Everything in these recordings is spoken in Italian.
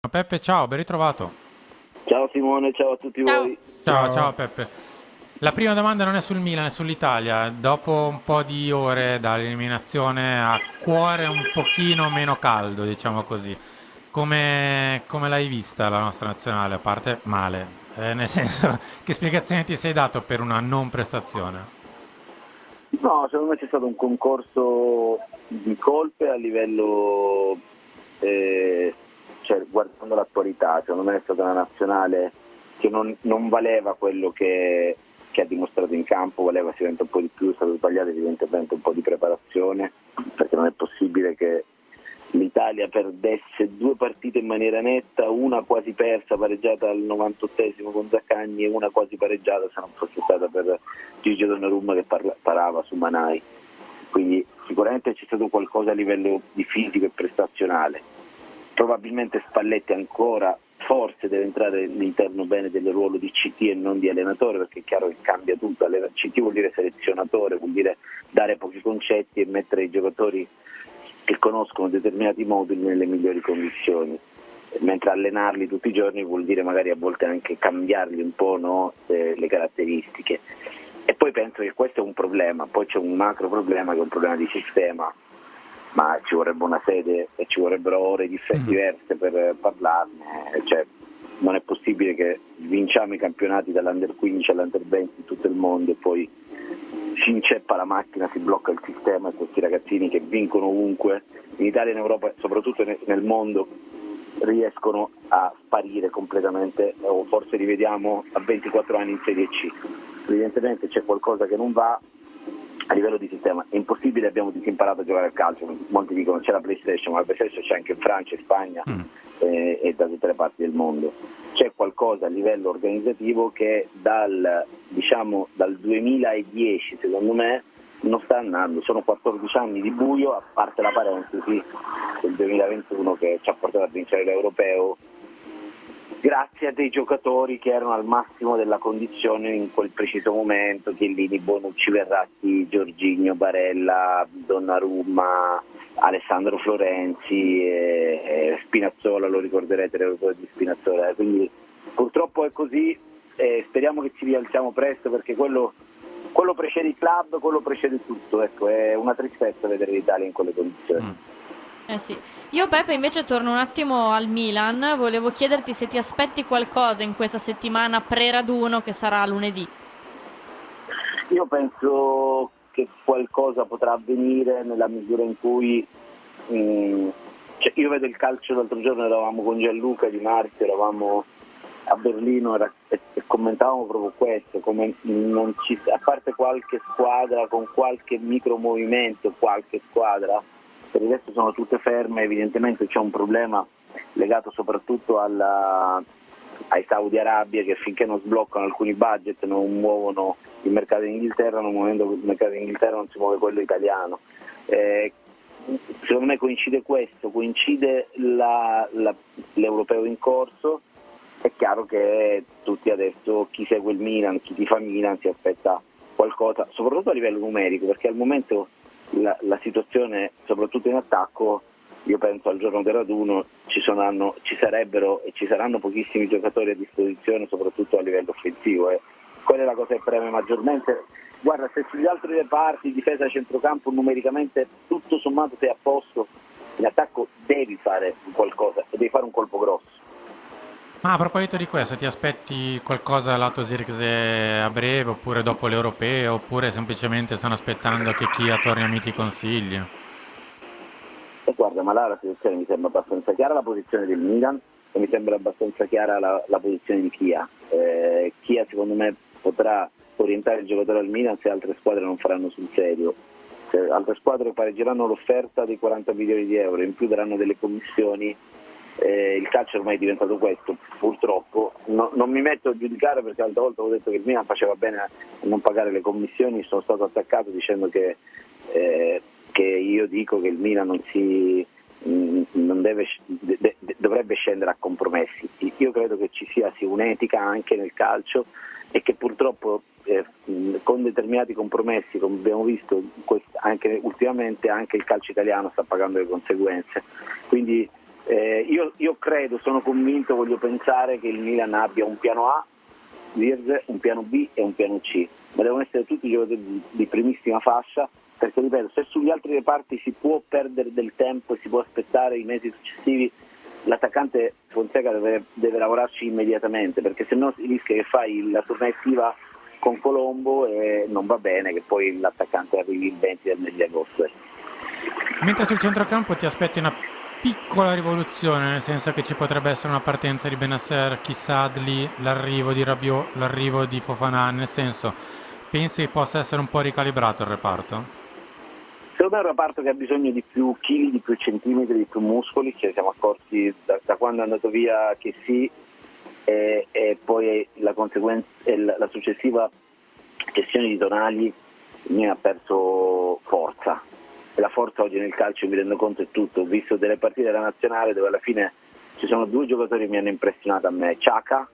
Peppe, ciao, ben ritrovato. Ciao Simone, ciao a tutti Ciao. voi. Ciao, Ciao. ciao Peppe. La prima domanda non è sul Milan, è sull'Italia. Dopo un po' di ore dall'eliminazione a cuore un pochino meno caldo, diciamo così. Come l'hai vista la nostra nazionale? A parte male. Nel senso, che spiegazione ti sei dato per una non prestazione? No, secondo me c'è stato un concorso di colpe a livello, cioè guardando l'attualità, secondo me è stata una nazionale che non valeva quello che ha dimostrato in campo, valeva sicuramente un po' di più, è stato sbagliato evidentemente un po' di preparazione, perché non è possibile che l'Italia perdesse due partite in maniera netta, una quasi persa, pareggiata al 98esimo con Zaccagni, e una quasi pareggiata se non fosse stata per Gigi Donnarumma che parava su Manai. Quindi sicuramente c'è stato qualcosa a livello di fisico e prestazionale. Probabilmente Spalletti ancora forse deve entrare all'interno bene del ruolo di CT e non di allenatore, perché è chiaro che cambia tutto. CT vuol dire selezionatore, vuol dire dare pochi concetti e mettere i giocatori che conoscono determinati moduli nelle migliori condizioni, mentre allenarli tutti i giorni vuol dire magari a volte anche cambiargli un po', no, le caratteristiche. E poi penso che questo è un problema, poi c'è un macro problema che è un problema di sistema, ma ci vorrebbe una sede e ci vorrebbero ore diverse per parlarne, cioè, non è possibile che vinciamo i campionati dall'Under 15 all'Under 20 in tutto il mondo e poi si inceppa la macchina, si blocca il sistema e questi ragazzini che vincono ovunque, in Italia e in Europa e soprattutto nel mondo, riescono a sparire completamente, o forse li vediamo a 24 anni in Serie C. Evidentemente c'è qualcosa che non va a livello di sistema, è impossibile, abbiamo disimparato a giocare a calcio, molti dicono c'è la PlayStation, ma la PlayStation c'è anche in Francia, in Spagna e da tutte le parti del mondo. C'è qualcosa a livello organizzativo che dal 2010 secondo me non sta andando, sono 14 anni di buio, a parte la parentesi del 2021 che ci ha portato a vincere l'Europeo grazie a dei giocatori che erano al massimo della condizione in quel preciso momento: Chiellini, Bonucci, Verratti, Jorginho, Barella, Donnarumma, Alessandro Florenzi e Spinazzola, lo ricorderete l'Europeo di Spinazzola, quindi purtroppo è così, speriamo che ci rialziamo presto, perché quello precede i club, quello precede tutto, ecco, è una tristezza vedere l'Italia in quelle condizioni. Eh sì. Io Peppe invece torno un attimo al Milan, volevo chiederti se ti aspetti qualcosa in questa settimana pre-raduno che sarà lunedì. Io penso che qualcosa potrà avvenire nella misura in cui cioè io vedo il calcio. L'altro giorno eravamo con Gianluca Di Marzio, eravamo a Berlino e commentavamo proprio questo, come non ci, a parte qualche squadra con qualche micro movimento, qualche squadra, per il resto sono tutte ferme. Evidentemente c'è un problema legato soprattutto ai Saudi Arabia, che finché non sbloccano alcuni budget non muovono il mercato in Inghilterra, non muovendo il mercato in Inghilterra non si muove quello italiano. Secondo me coincide questo, coincide l'europeo in corso. È chiaro che tutti adesso, chi segue il Milan, chi tifa Milan, si aspetta qualcosa, soprattutto a livello numerico, perché al momento la situazione, soprattutto in attacco, io penso al giorno del raduno ci sarebbero e ci saranno pochissimi giocatori a disposizione, soprattutto a livello offensivo. Quella è la cosa che preme maggiormente. Guarda, se sugli altri reparti, difesa, centrocampo, numericamente tutto sommato sei a posto, in attacco devi fare qualcosa e devi fare un colpo grosso. Ma a proposito di questo, ti aspetti qualcosa lato Zirkzee a breve, oppure dopo l'Europeo, oppure semplicemente stanno aspettando che Chia torni a miti consigli? E guarda, ma là la situazione mi sembra abbastanza chiara, la posizione del Milan, e mi sembra abbastanza chiara la posizione di Chia. Chia secondo me potrà orientare il giocatore al Milan se altre squadre non faranno sul serio. Se altre squadre pareggeranno l'offerta dei 40 milioni di euro, in più daranno delle commissioni. Il calcio ormai è diventato questo, purtroppo. Non mi metto a giudicare, perché l'altra volta ho detto che il Milan faceva bene a non pagare le commissioni, sono stato attaccato dicendo che io dico che il Milan non dovrebbe scendere a compromessi. Io credo che ci sia sì un'etica anche nel calcio, e che purtroppo con determinati compromessi, come abbiamo visto anche ultimamente, anche il calcio italiano sta pagando le conseguenze. Quindi Io credo, sono convinto, voglio pensare che il Milan abbia un piano A, Virze, un piano B e un piano C, ma devono essere tutti giocatori di primissima fascia, perché ripeto, se sugli altri reparti si può perdere del tempo e si può aspettare i mesi successivi, l'attaccante Fonseca deve lavorarci immediatamente, perché se no si rischia che fai la tournée estiva con Colombo e non va bene che poi l'attaccante arrivi il 20 del mese di agosto. Mentre sul centrocampo ti aspetti una piccola rivoluzione, nel senso che ci potrebbe essere una partenza di Benasser, Kisadli, l'arrivo di Rabiot, l'arrivo di Fofana, nel senso, pensi che possa essere un po' ricalibrato il reparto? Secondo me è un reparto che ha bisogno di più chili, di più centimetri, di più muscoli, ci siamo accorti da quando è andato via che sì, e poi la conseguenza, la successiva gestione di Tonali mi ha perso forza, e la forza oggi nel calcio, mi rendo conto, è tutto. Ho visto delle partite della nazionale dove alla fine ci sono due giocatori che mi hanno impressionato a me, Xhaka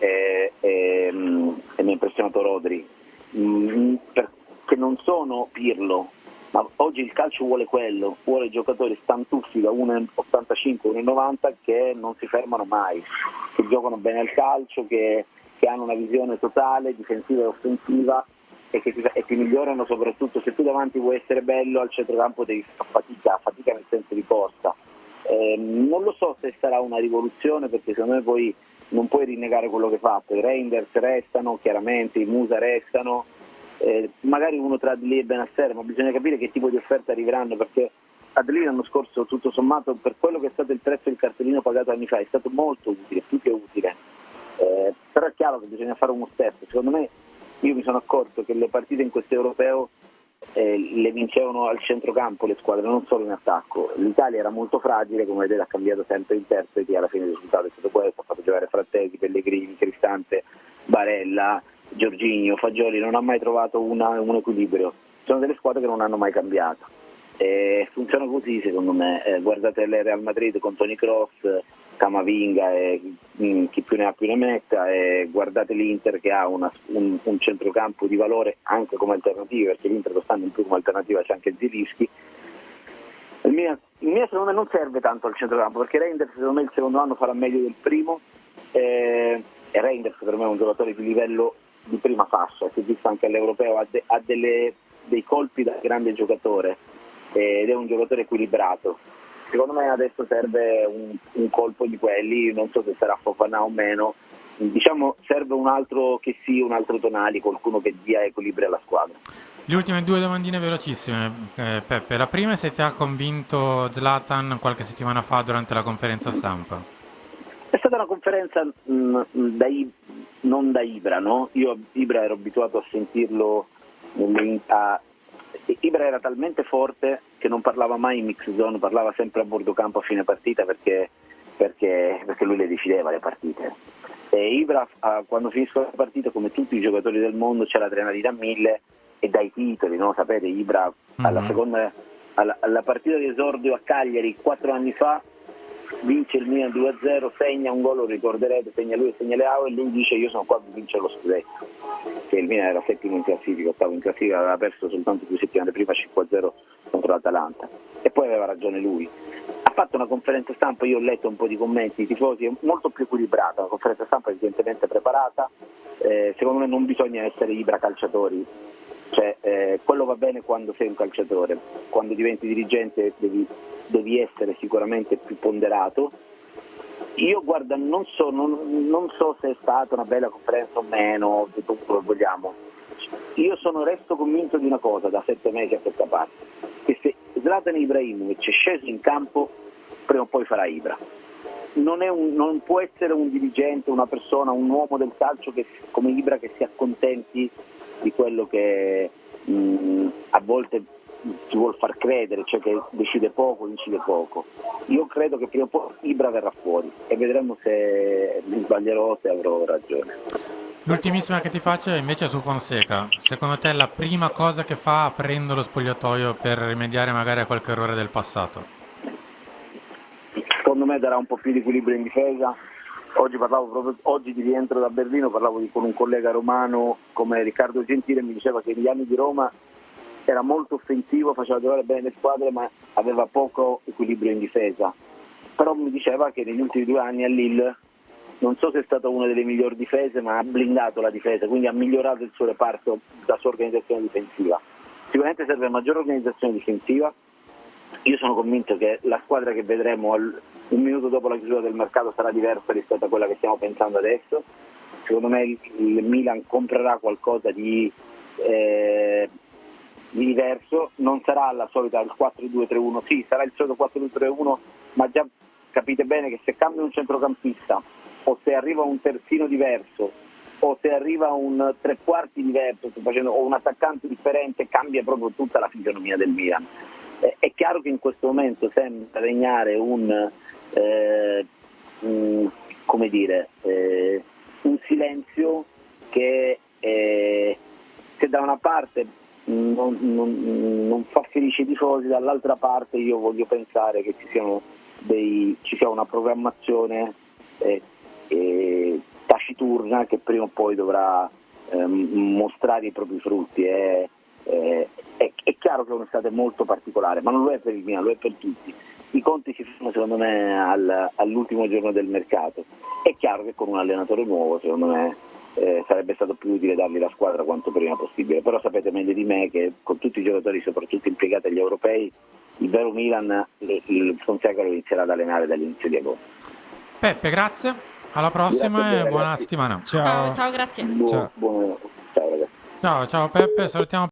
e mi ha impressionato Rodri, perché non sono Pirlo, ma oggi il calcio vuole quello, vuole giocatori stantuffi da 1,85, 1,90 che non si fermano mai, che giocano bene al calcio, che hanno una visione totale, difensiva e offensiva, e che migliorano soprattutto. Se tu davanti vuoi essere bello al centrocampo devi fare fatica nel senso di corsa. Non lo so se sarà una rivoluzione, perché secondo me poi non puoi rinnegare quello che ha fatto. I Reinders restano, chiaramente i Musa restano, magari uno tra Adli e Benasser, ma bisogna capire che tipo di offerte arriveranno, perché Adli l'anno scorso tutto sommato, per quello che è stato il prezzo del cartellino pagato anni fa, è stato molto utile, più che utile, però è chiaro che bisogna fare uno step. Secondo me, io mi sono accorto che le partite in questo europeo le vincevano al centrocampo le squadre, non solo in attacco. L'Italia era molto fragile, come vedete ha cambiato sempre interpreti, alla fine il risultato è stato questo, ha fatto giocare Frattesi, Pellegrini, Cristante, Barella, Jorginho, Fagioli, non ha mai trovato un equilibrio. Sono delle squadre che non hanno mai cambiato, funziona così secondo me. Guardate il Real Madrid con Toni Kroos, Camavinga e chi più ne ha più ne metta, e guardate l'Inter che ha un centrocampo di valore anche come alternativa, perché l'Inter quest'anno in più come alternativa c'è anche Zielinski. Il mio secondo me non serve tanto al centrocampo, perché Reinders secondo me il secondo anno farà meglio del primo, e Reinders per me è un giocatore di livello di prima fascia, si è visto anche all'Europeo, ha dei colpi da grande giocatore, ed è un giocatore equilibrato. Secondo me adesso serve un colpo di quelli, non so se sarà Fofana o meno, diciamo serve un altro che sia, un altro Tonali, qualcuno che dia equilibrio alla squadra. Le ultime due domandine velocissime, Peppe. La prima è se ti ha convinto Zlatan qualche settimana fa durante la conferenza stampa. È stata una conferenza non da Ibra, no? Io Ibra ero abituato a sentirlo, Ibra era talmente forte che non parlava mai in mix zone, parlava sempre a bordo campo a fine partita, perché lui le decideva le partite. E Ibra quando finiscono le partite, come tutti i giocatori del mondo, c'è l'adrenalina a 1000 e dai titoli, no? Sapete, Ibra alla partita di esordio a Cagliari 4 anni fa vince il Milan 2-0, segna un gol, lo ricorderete, segna lui e segna Leao, e lui dice io sono qua per vincere lo scudetto, che il Milan era settimo in classifica, ottavo in classifica, aveva perso soltanto 2 settimane prima 5-0 contro l'Atalanta, e poi aveva ragione lui. Ha fatto una conferenza stampa, io ho letto un po' di commenti, i tifosi, molto più equilibrata, una conferenza stampa evidentemente preparata. Secondo me non bisogna essere Ibra calciatori, cioè quello va bene quando sei un calciatore, quando diventi dirigente devi essere sicuramente più ponderato. Io guarda, non so se è stata una bella conferenza o meno, tutto quello che vogliamo. Io resto convinto di una cosa da 7 mesi a questa parte, che se Zlatan Ibrahimovic è sceso in campo, prima o poi farà Ibra. Non può essere un dirigente, una persona, un uomo del calcio come Ibra, che si accontenti di quello che a volte si vuol far credere, cioè che decide poco, incide poco. Io credo che prima o poi Ibra verrà fuori e vedremo se mi sbaglierò o se avrò ragione. L'ultimissima che ti faccio è invece su Fonseca. Secondo te la prima cosa che fa aprendo lo spogliatoio per rimediare magari a qualche errore del passato? Secondo me darà un po' più di equilibrio in difesa. Oggi di rientro da Berlino parlavo con un collega romano come Riccardo Gentile, mi diceva che negli anni di Roma era molto offensivo, faceva giocare bene le squadre, ma aveva poco equilibrio in difesa. però mi diceva che negli ultimi 2 anni a Lille non so se è stata una delle migliori difese, ma ha blindato la difesa, quindi ha migliorato il suo reparto, la sua organizzazione difensiva. Sicuramente serve maggiore organizzazione difensiva. Io sono convinto che la squadra che vedremo un minuto dopo la chiusura del mercato sarà diversa rispetto a quella che stiamo pensando adesso. Secondo me il Milan comprerà qualcosa di diverso, non sarà la solita il 4-2-3-1, sì, sarà il solito 4-2-3-1, ma già capite bene che se cambia un centrocampista o se arriva un terzino diverso o se arriva un tre quarti diverso o un attaccante differente, cambia proprio tutta la fisionomia del Milan. È chiaro che in questo momento sembra regnare un silenzio che da una parte non fa felice i tifosi, dall'altra parte io voglio pensare che ci sia una programmazione taciturna che prima o poi dovrà mostrare i propri frutti. È chiaro che è un'estate molto particolare, ma non lo è per il Milan, lo è per tutti. I conti si fanno secondo me all'ultimo giorno del mercato. È chiaro che con un allenatore nuovo secondo me sarebbe stato più utile dargli la squadra quanto prima possibile, però sapete meglio di me che con tutti i giocatori soprattutto impiegati agli europei il vero Milan il Fonseca lo inizierà ad allenare dall'inizio di agosto. Peppe, grazie, alla prossima Grazie a te, e buona ragazzi. settimana. Ciao, ciao, grazie. Ciao ragazzi. Ciao Peppe, salutiamo